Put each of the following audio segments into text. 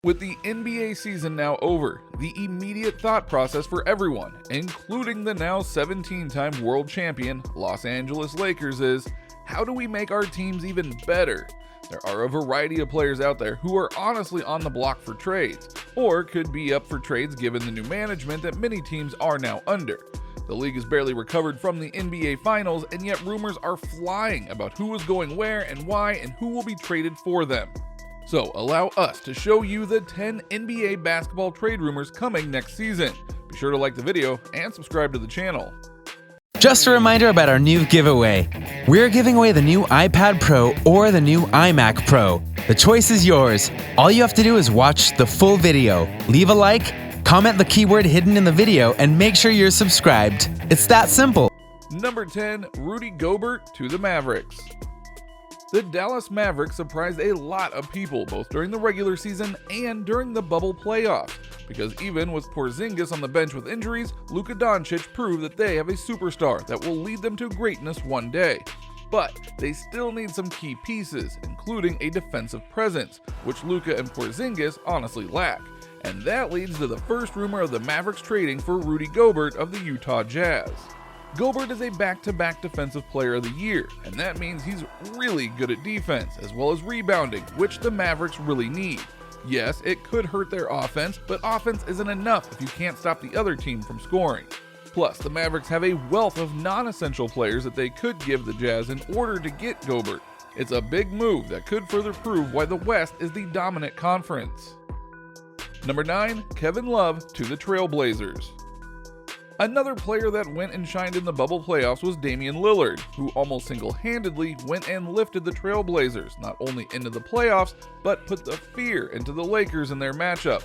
With the NBA season now over, the immediate thought process for everyone, including the now 17-time world champion Los Angeles Lakers, is how do we make our teams even better? There are a variety of players out there who are honestly on the block for trades, or could be up for trades given the new management that many teams are now under. The league has barely recovered from the NBA Finals, and yet rumors are flying about who is going where and why and who will be traded for them. So allow us to show you the 10 NBA basketball trade rumors coming next season. Be sure to like the video and subscribe to the channel. Just a reminder about our new giveaway. We're giving away the new iPad Pro or the new iMac Pro. The choice is yours. All you have to do is watch the full video, leave a like, comment the keyword hidden in the video, and make sure you're subscribed. It's that simple. Number 10, Rudy Gobert to the Mavericks. The Dallas Mavericks surprised a lot of people both during the regular season and during the bubble playoffs, because even with Porzingis on the bench with injuries, Luka Doncic proved that they have a superstar that will lead them to greatness one day. But they still need some key pieces, including a defensive presence, which Luka and Porzingis honestly lack. And that leads to the first rumor of the Mavericks trading for Rudy Gobert of the Utah Jazz. Gobert is a back-to-back Defensive Player of the Year, and that means he's really good at defense, as well as rebounding, which the Mavericks really need. Yes, it could hurt their offense, but offense isn't enough if you can't stop the other team from scoring. Plus, the Mavericks have a wealth of non-essential players that they could give the Jazz in order to get Gobert. It's a big move that could further prove why the West is the dominant conference. Number 9, Kevin Love to the Trailblazers. Another player that went and shined in the bubble playoffs was Damian Lillard, who almost single-handedly went and lifted the Trailblazers not only into the playoffs, but put the fear into the Lakers in their matchup,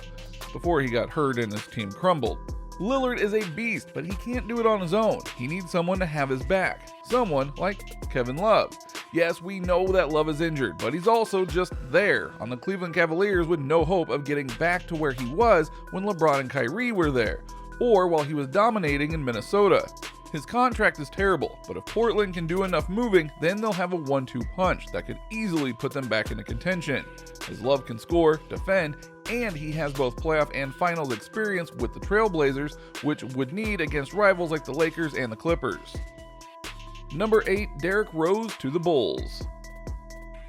before he got hurt and his team crumbled. Lillard is a beast, but he can't do it on his own. He needs someone to have his back, someone like Kevin Love. Yes, we know that Love is injured, but he's also just there on the Cleveland Cavaliers with no hope of getting back to where he was when LeBron and Kyrie were there, or while he was dominating in Minnesota. His contract is terrible, but if Portland can do enough moving, then they'll have a 1-2 punch that could easily put them back into contention. His Love can score, defend, and he has both playoff and finals experience with the Trailblazers, which would need against rivals like the Lakers and the Clippers. Number 8, Derrick Rose to the Bulls.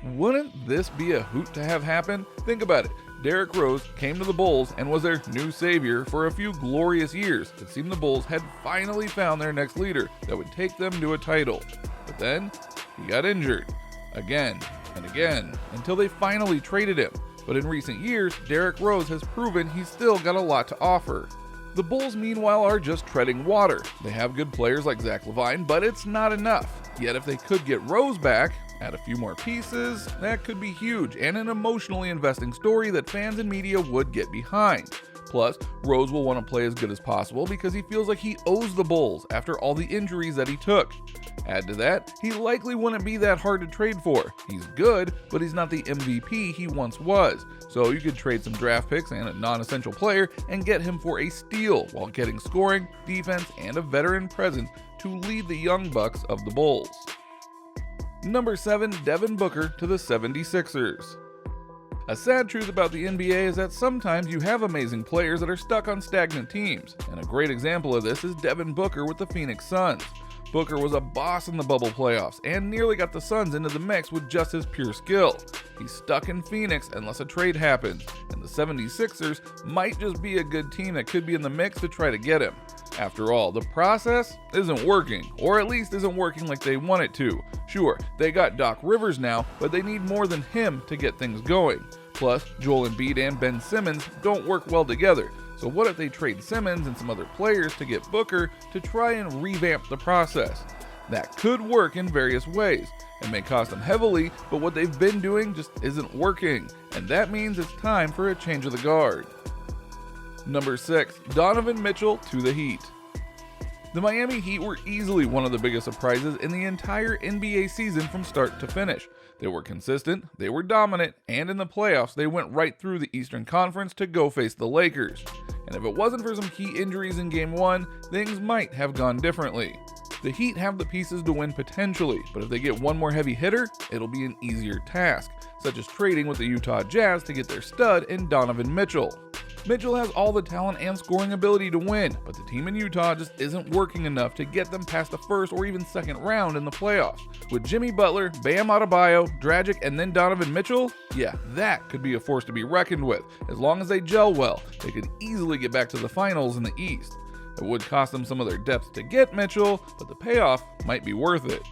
Wouldn't this be a hoot to have happen? Think about it. Derrick Rose came to the Bulls and was their new savior for a few glorious years. It seemed the Bulls had finally found their next leader that would take them to a title. But then, he got injured. Again and again, until they finally traded him. But in recent years, Derrick Rose has proven he's still got a lot to offer. The Bulls, meanwhile, are just treading water. They have good players like Zach LaVine, but it's not enough. Yet if they could get Rose back, add a few more pieces, that could be huge and an emotionally investing story that fans and media would get behind. Plus, Rose will want to play as good as possible because he feels like he owes the Bulls after all the injuries that he took. Add to that, he likely wouldn't be that hard to trade for. He's good, but he's not the MVP he once was. So you could trade some draft picks and a non-essential player and get him for a steal while getting scoring, defense, and a veteran presence to lead the young bucks of the Bulls. Number 7, Devin Booker to the 76ers. A sad truth about the NBA is that sometimes you have amazing players that are stuck on stagnant teams, and a great example of this is Devin Booker with the Phoenix Suns. Booker was a boss in the bubble playoffs and nearly got the Suns into the mix with just his pure skill. He's stuck in Phoenix unless a trade happens, and the 76ers might just be a good team that could be in the mix to try to get him. After all, the process isn't working, or at least isn't working like they want it to. Sure, they got Doc Rivers now, but they need more than him to get things going. Plus, Joel Embiid and Ben Simmons don't work well together. So what if they trade Simmons and some other players to get Booker to try and revamp the process? That could work in various ways. It may cost them heavily, but what they've been doing just isn't working, and that means it's time for a change of the guard. Number 6, Donovan Mitchell to the Heat. The Miami Heat were easily one of the biggest surprises in the entire NBA season from start to finish. They were consistent, they were dominant, and in the playoffs they went right through the Eastern Conference to go face the Lakers. And if it wasn't for some key injuries in Game 1, things might have gone differently. The Heat have the pieces to win potentially, but if they get one more heavy hitter, it'll be an easier task. such as trading with the Utah Jazz to get their stud in Donovan Mitchell. Mitchell has all the talent and scoring ability to win, but the team in Utah just isn't working enough to get them past the first or even second round in the playoffs. With Jimmy Butler, Bam Adebayo, Dragic, and then Donovan Mitchell, yeah, that could be a force to be reckoned with. As long as they gel well, they could easily get back to the finals in the East. It would cost them some of their depth to get Mitchell, but the payoff might be worth it.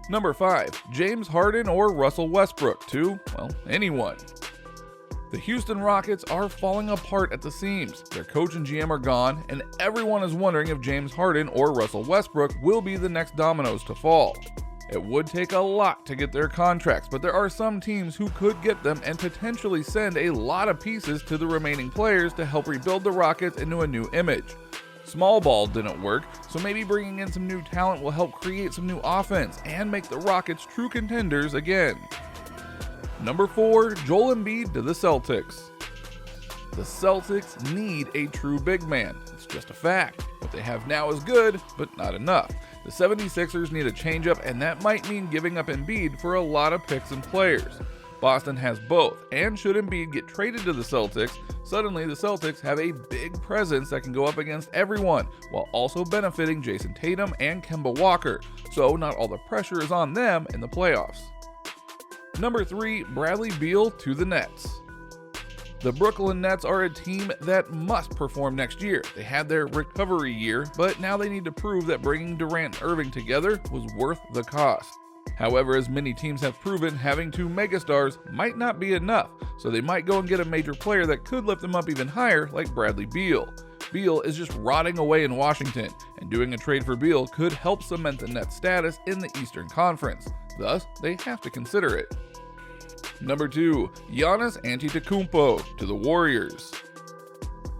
Number 5. James Harden or Russell Westbrook to, well, anyone. The Houston Rockets are falling apart at the seams. Their coach and GM are gone, and everyone is wondering if James Harden or Russell Westbrook will be the next dominoes to fall. It would take a lot to get their contracts, but there are some teams who could get them and potentially send a lot of pieces to the remaining players to help rebuild the Rockets into a new image. Small ball didn't work, so maybe bringing in some new talent will help create some new offense and make the Rockets true contenders again. Number 4, Joel Embiid to the Celtics. The Celtics need a true big man. It's just a fact. What they have now is good, but not enough. The 76ers need a change-up, and that might mean giving up Embiid for a lot of picks and players. Boston has both, and should Embiid get traded to the Celtics, suddenly the Celtics have a big presence that can go up against everyone, while also benefiting Jason Tatum and Kemba Walker, so not all the pressure is on them in the playoffs. Number 3, Bradley Beal to the Nets. The Brooklyn Nets are a team that must perform next year. They had their recovery year, but now they need to prove that bringing Durant and Irving together was worth the cost. However, as many teams have proven, having 2 megastars might not be enough, so they might go and get a major player that could lift them up even higher, like Bradley Beal. Beal is just rotting away in Washington, and doing a trade for Beal could help cement the Nets' status in the Eastern Conference. Thus, they have to consider it. Number 2, Giannis Antetokounmpo to the Warriors.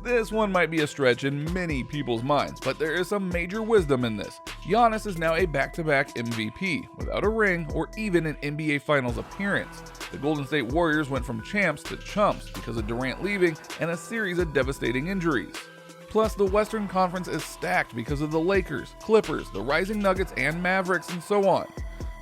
This one might be a stretch in many people's minds, but there is some major wisdom in this. Giannis is now a back-to-back MVP, without a ring or even an NBA Finals appearance. The Golden State Warriors went from champs to chumps because of Durant leaving and a series of devastating injuries. Plus, the Western Conference is stacked because of the Lakers, Clippers, the Rising Nuggets, and Mavericks, and so on.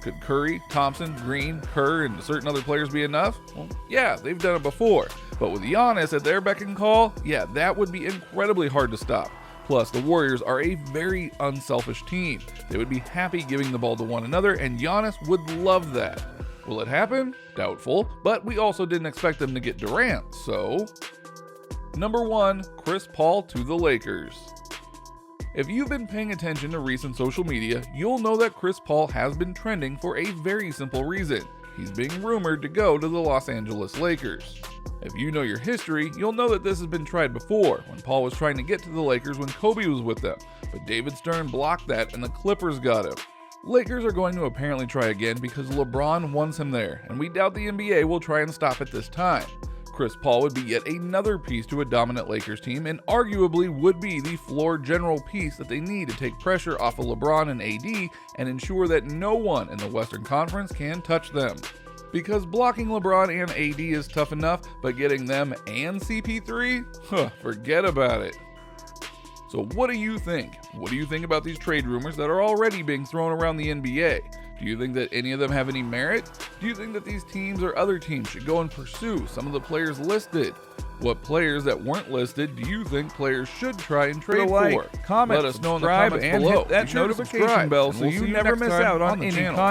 Could Curry, Thompson, Green, Kerr, and certain other players be enough? Well, yeah, they've done it before. But with Giannis at their beck and call, yeah, that would be incredibly hard to stop. Plus, the Warriors are a very unselfish team. They would be happy giving the ball to one another, and Giannis would love that. Will it happen? Doubtful, but we also didn't expect them to get Durant, so... Number 1, Chris Paul to the Lakers. If you've been paying attention to recent social media, you'll know that Chris Paul has been trending for a very simple reason. He's being rumored to go to the Los Angeles Lakers. If you know your history, you'll know that this has been tried before, when Paul was trying to get to the Lakers when Kobe was with them, but David Stern blocked that and the Clippers got him. Lakers are going to apparently try again because LeBron wants him there, and we doubt the NBA will try and stop it this time. Chris Paul would be yet another piece to a dominant Lakers team and arguably would be the floor general piece that they need to take pressure off of LeBron and AD and ensure that no one in the Western Conference can touch them. Because blocking LeBron and AD is tough enough, but getting them and CP3? Forget about it. So what do you think? What do you think about these trade rumors that are already being thrown around the NBA? Do you think that any of them have any merit? Do you think that these teams or other teams should go and pursue some of the players listed? What players that weren't listed do you think players should try and trade for? Comment, let us know in the subscribe, comments and below. hit that Be sure to notification subscribe, bell and so we'll you see never next miss time out on the any channel.